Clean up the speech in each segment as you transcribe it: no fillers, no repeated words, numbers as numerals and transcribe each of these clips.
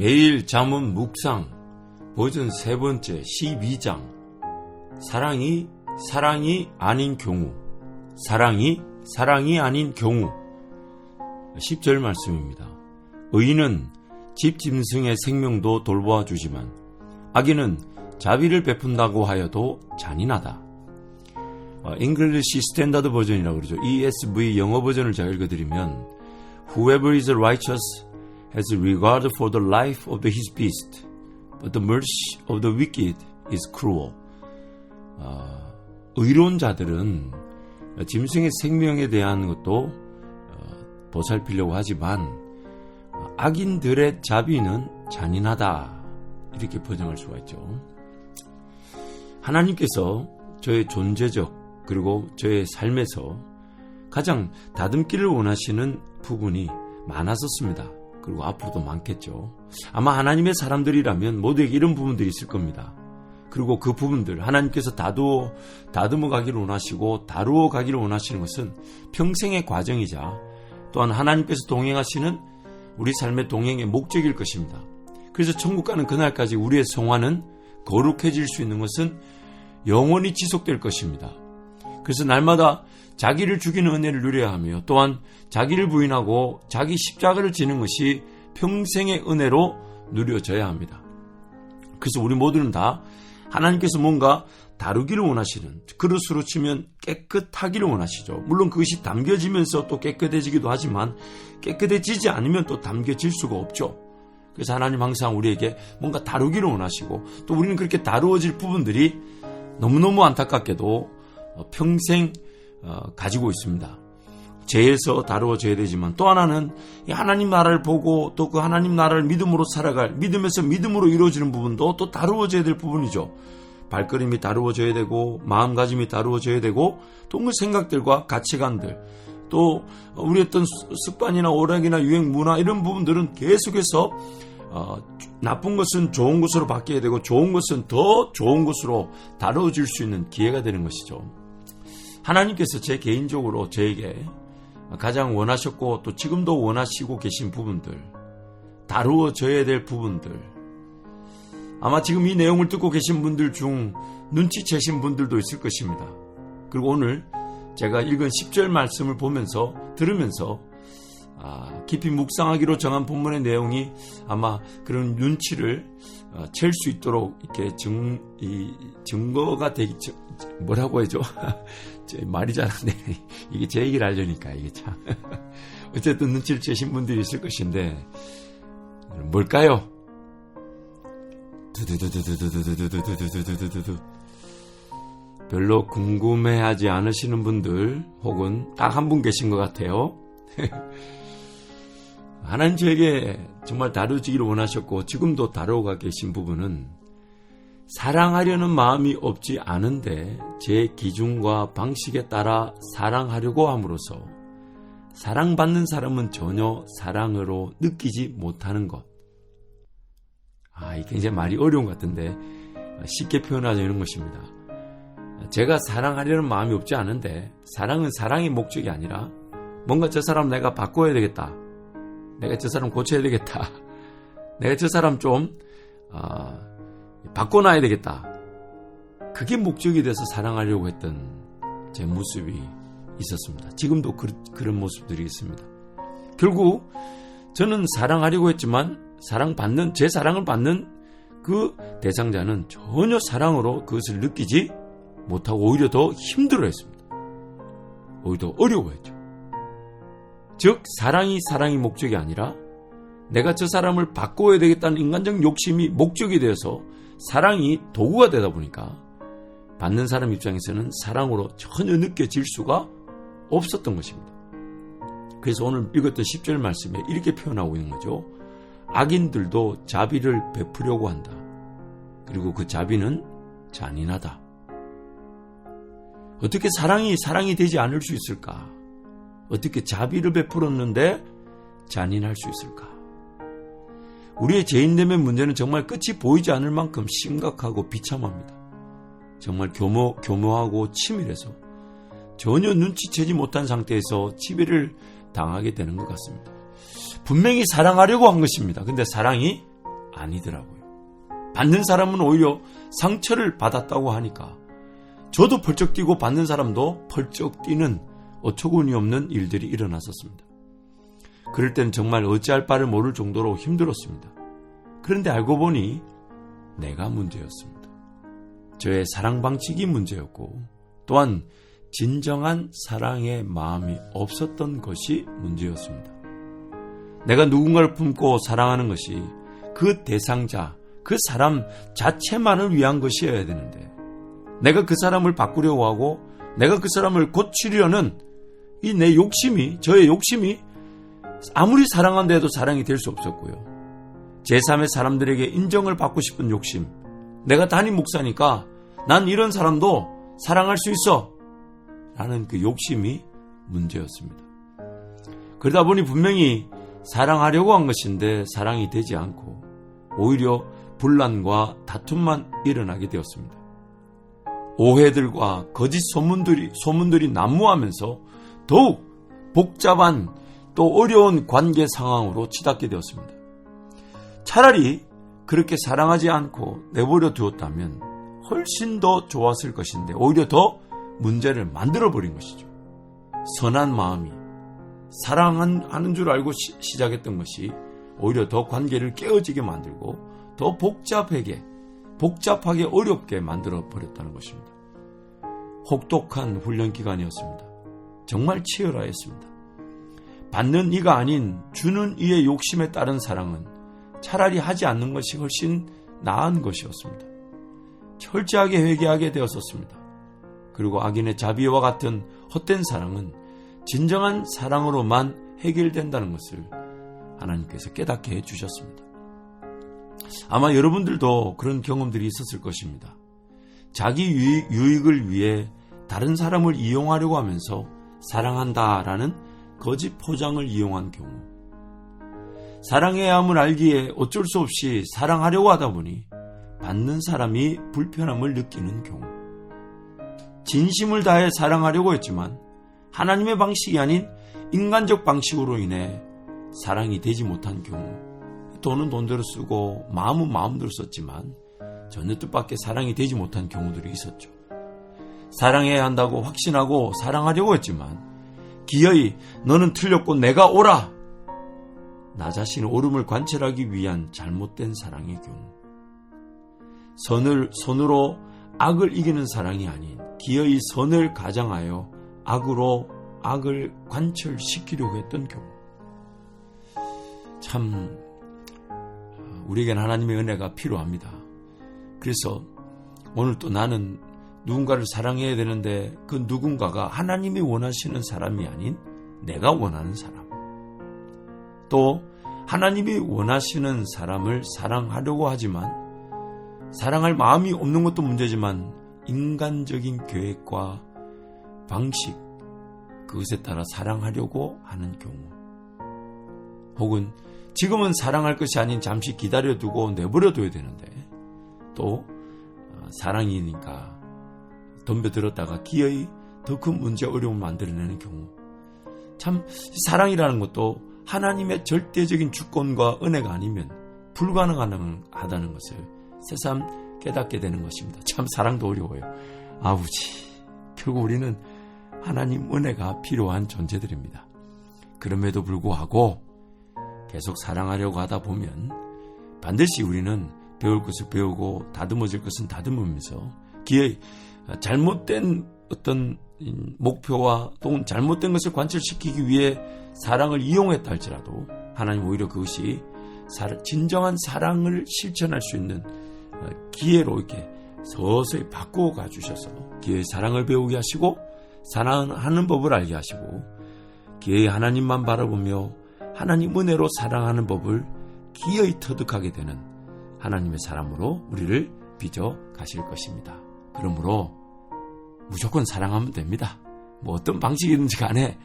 매일 잠언 묵상 버전 3번째 12장 사랑이 아닌 경우 사랑이 아닌 경우 10절 말씀입니다. 의인은 집 짐승의 생명도 돌보아 주지만 악인은 자비를 베푼다고 하여도 잔인하다. English 스탠다드 버전이라고 그러죠. ESV 영어 버전을 제가 읽어드리면 Whoever is righteous has regard for the life of his beast, but the mercy of the wicked is cruel. 의로운 자들은 짐승의 생명에 대한 것도 보살피려고 하지만 악인들의 자비는 잔인하다. 이렇게 번역할 수가 있죠. 하나님께서 저의 존재적 그리고 저의 삶에서 가장 다듬기를 원하시는 부분이 많았었습니다. 그리고 앞으로도 많겠죠. 아마 하나님의 사람들이라면 모두에게 이런 부분들이 있을 겁니다. 그리고 그 부분들 하나님께서 다듬어 가기를 원하시고 다루어 가기를 원하시는 것은 평생의 과정이자 또한 하나님께서 동행하시는 우리 삶의 동행의 목적일 것입니다. 그래서 천국 가는 그날까지 우리의 성화는 거룩해질 수 있는 것은 영원히 지속될 것입니다. 그래서 날마다 자기를 죽이는 은혜를 누려야 하며 또한 자기를 부인하고 자기 십자가를 지는 것이 평생의 은혜로 누려져야 합니다. 그래서 우리 모두는 다 하나님께서 뭔가 다루기를 원하시는, 그릇으로 치면 깨끗하기를 원하시죠. 물론 그것이 담겨지면서 또 깨끗해지기도 하지만 깨끗해지지 않으면 또 담겨질 수가 없죠. 그래서 하나님 항상 우리에게 뭔가 다루기를 원하시고 또 우리는 그렇게 다루어질 부분들이 너무너무 안타깝게도 평생 가지고 있습니다. 죄에서 다루어져야 되지만 또 하나는 하나님 나라를 보고 또 그 하나님 나라를 믿음으로 살아갈, 믿음에서 믿음으로 이루어지는 부분도 또 다루어져야 될 부분이죠. 발걸음이 다루어져야 되고 마음가짐이 다루어져야 되고 또 그 생각들과 가치관들 또 우리 어떤 습관이나 오락이나 유행 문화 이런 부분들은 계속해서 나쁜 것은 좋은 것으로 바뀌어야 되고 좋은 것은 더 좋은 것으로 다루어질 수 있는 기회가 되는 것이죠. 하나님께서 제 개인적으로 저에게 가장 원하셨고 또 지금도 원하시고 계신 부분들, 다루어져야 될 부분들, 아마 지금 이 내용을 듣고 계신 분들 중 눈치채신 분들도 있을 것입니다. 그리고 오늘 제가 읽은 10절 말씀을 들으면서 깊이 묵상하기로 정한 본문의 내용이 아마 그런 눈치를 챌 수 있도록 이렇게 증거가 되기, 뭐라고 해죠? 말이 잘 안 되네. 이게 제 얘기를 하려니까 이게 참. 어쨌든 눈치를 채신 분들이 있을 것인데, 뭘까요? 별로 궁금해하지 않으시는 분들, 혹은 딱 한 분 계신 것 같아요. 하나님 저에게 정말 다루지기를 원하셨고 지금도 다루어가 계신 부분은 사랑하려는 마음이 없지 않은데 제 기준과 방식에 따라 사랑하려고 함으로써 사랑받는 사람은 전혀 사랑으로 느끼지 못하는 것. 이게 굉장히 말이 어려운 것 같은데 쉽게 표현하자는 것입니다. 제가 사랑하려는 마음이 없지 않은데 사랑은 사랑의 목적이 아니라 뭔가 저 사람 내가 바꿔야 되겠다. 내가 저 사람 고쳐야 되겠다. 내가 저 사람 좀 바꿔놔야 되겠다. 그게 목적이 돼서 사랑하려고 했던 제 모습이 있었습니다. 지금도 그런 모습들이 있습니다. 결국 저는 사랑하려고 했지만 제 사랑을 받는 그 대상자는 전혀 사랑으로 그것을 느끼지 못하고 오히려 더 힘들어했습니다. 오히려 더 어려워했죠. 즉 사랑이 목적이 아니라 내가 저 사람을 바꿔야 되겠다는 인간적 욕심이 목적이 되어서 사랑이 도구가 되다 보니까 받는 사람 입장에서는 사랑으로 전혀 느껴질 수가 없었던 것입니다. 그래서 오늘 읽었던 10절 말씀에 이렇게 표현하고 있는 거죠. 악인들도 자비를 베푸려고 한다. 그리고 그 자비는 잔인하다. 어떻게 사랑이 되지 않을 수 있을까? 어떻게 자비를 베풀었는데 잔인할 수 있을까? 우리의 죄인됨의 문제는 정말 끝이 보이지 않을 만큼 심각하고 비참합니다. 정말 교묘하고 치밀해서 전혀 눈치채지 못한 상태에서 지배를 당하게 되는 것 같습니다. 분명히 사랑하려고 한 것입니다. 근데 사랑이 아니더라고요. 받는 사람은 오히려 상처를 받았다고 하니까 저도 펄쩍 뛰고 받는 사람도 펄쩍 뛰는 어처구니 없는 일들이 일어났었습니다. 그럴 때는 정말 어찌할 바를 모를 정도로 힘들었습니다. 그런데 알고 보니 내가 문제였습니다. 저의 사랑 방식이 문제였고 또한 진정한 사랑의 마음이 없었던 것이 문제였습니다. 내가 누군가를 품고 사랑하는 것이 그 대상자, 그 사람 자체만을 위한 것이어야 되는데 내가 그 사람을 바꾸려고 하고 내가 그 사람을 고치려는 이 내 욕심이, 저의 욕심이 아무리 사랑한다 해도 사랑이 될 수 없었고요. 제3의 사람들에게 인정을 받고 싶은 욕심, 내가 담임 목사니까 난 이런 사람도 사랑할 수 있어 라는 그 욕심이 문제였습니다. 그러다 보니 분명히 사랑하려고 한 것인데 사랑이 되지 않고 오히려 분란과 다툼만 일어나게 되었습니다. 오해들과 거짓 소문들이 난무하면서 더욱 복잡한 또 어려운 관계 상황으로 치닫게 되었습니다. 차라리 그렇게 사랑하지 않고 내버려 두었다면 훨씬 더 좋았을 것인데 오히려 더 문제를 만들어버린 것이죠. 선한 마음이 사랑하는 줄 알고 시작했던 것이 오히려 더 관계를 깨어지게 만들고 더 복잡하게 어렵게 만들어버렸다는 것입니다. 혹독한 훈련 기간이었습니다. 정말 치열하였습니다. 받는 이가 아닌 주는 이의 욕심에 따른 사랑은 차라리 하지 않는 것이 훨씬 나은 것이었습니다. 철저하게 회개하게 되었었습니다. 그리고 악인의 자비와 같은 헛된 사랑은 진정한 사랑으로만 해결된다는 것을 하나님께서 깨닫게 해주셨습니다. 아마 여러분들도 그런 경험들이 있었을 것입니다. 자기 유익을 위해 다른 사람을 이용하려고 하면서 사랑한다라는 거짓 포장을 이용한 경우, 사랑해야 함을 알기에 어쩔 수 없이 사랑하려고 하다 보니 받는 사람이 불편함을 느끼는 경우, 진심을 다해 사랑하려고 했지만 하나님의 방식이 아닌 인간적 방식으로 인해 사랑이 되지 못한 경우, 돈은 돈대로 쓰고 마음은 마음대로 썼지만 전혀 뜻밖의 사랑이 되지 못한 경우들이 있었죠. 사랑해야 한다고 확신하고 사랑하려고 했지만 기어이 너는 틀렸고 내가 옳아, 나 자신의 옳음을 관철하기 위한 잘못된 사랑의 경우, 선으로 악을 이기는 사랑이 아닌 기어이 선을 가장하여 악으로 악을 관철시키려고 했던 경우, 참 우리에게는 하나님의 은혜가 필요합니다. 그래서 오늘 또 나는 누군가를 사랑해야 되는데 그 누군가가 하나님이 원하시는 사람이 아닌 내가 원하는 사람, 또 하나님이 원하시는 사람을 사랑하려고 하지만 사랑할 마음이 없는 것도 문제지만 인간적인 계획과 방식, 그것에 따라 사랑하려고 하는 경우, 혹은 지금은 사랑할 것이 아닌 잠시 기다려두고 내버려둬야 되는데 또 사랑이니까 덤벼들었다가 기어이 더 큰 문제, 어려움을 만들어내는 경우, 참 사랑이라는 것도 하나님의 절대적인 주권과 은혜가 아니면 불가능하다는 것을 새삼 깨닫게 되는 것입니다. 참 사랑도 어려워요. 아버지, 결국 우리는 하나님 은혜가 필요한 존재들입니다. 그럼에도 불구하고 계속 사랑하려고 하다 보면 반드시 우리는 배울 것을 배우고 다듬어질 것은 다듬으면서 기어이 잘못된 어떤 목표와 또는 잘못된 것을 관철시키기 위해 사랑을 이용했다 할지라도 하나님 오히려 그것이 진정한 사랑을 실천할 수 있는 기회로 이렇게 서서히 바꾸어 가주셔서 기어이 사랑을 배우게 하시고 사랑하는 법을 알게 하시고 기어이 하나님만 바라보며 하나님 은혜로 사랑하는 법을 기어이 터득하게 되는 하나님의 사람으로 우리를 빚어 가실 것입니다. 그러므로 무조건 사랑하면 됩니다. 뭐 어떤 방식이든지 간에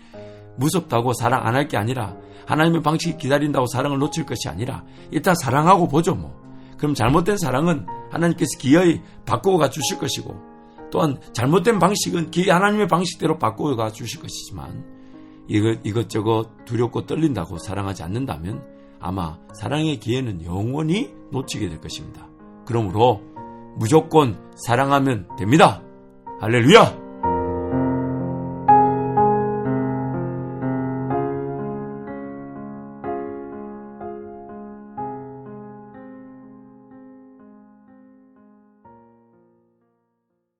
무섭다고 사랑 안 할 게 아니라 하나님의 방식이 기다린다고 사랑을 놓칠 것이 아니라 일단 사랑하고 보죠 뭐. 그럼 잘못된 사랑은 하나님께서 기어이 바꾸어가 주실 것이고 또한 잘못된 방식은 기어이 하나님의 방식대로 바꾸어가 주실 것이지만 이것저것 두렵고 떨린다고 사랑하지 않는다면 아마 사랑의 기회는 영원히 놓치게 될 것입니다. 그러므로 무조건 사랑하면 됩니다. 할렐루야!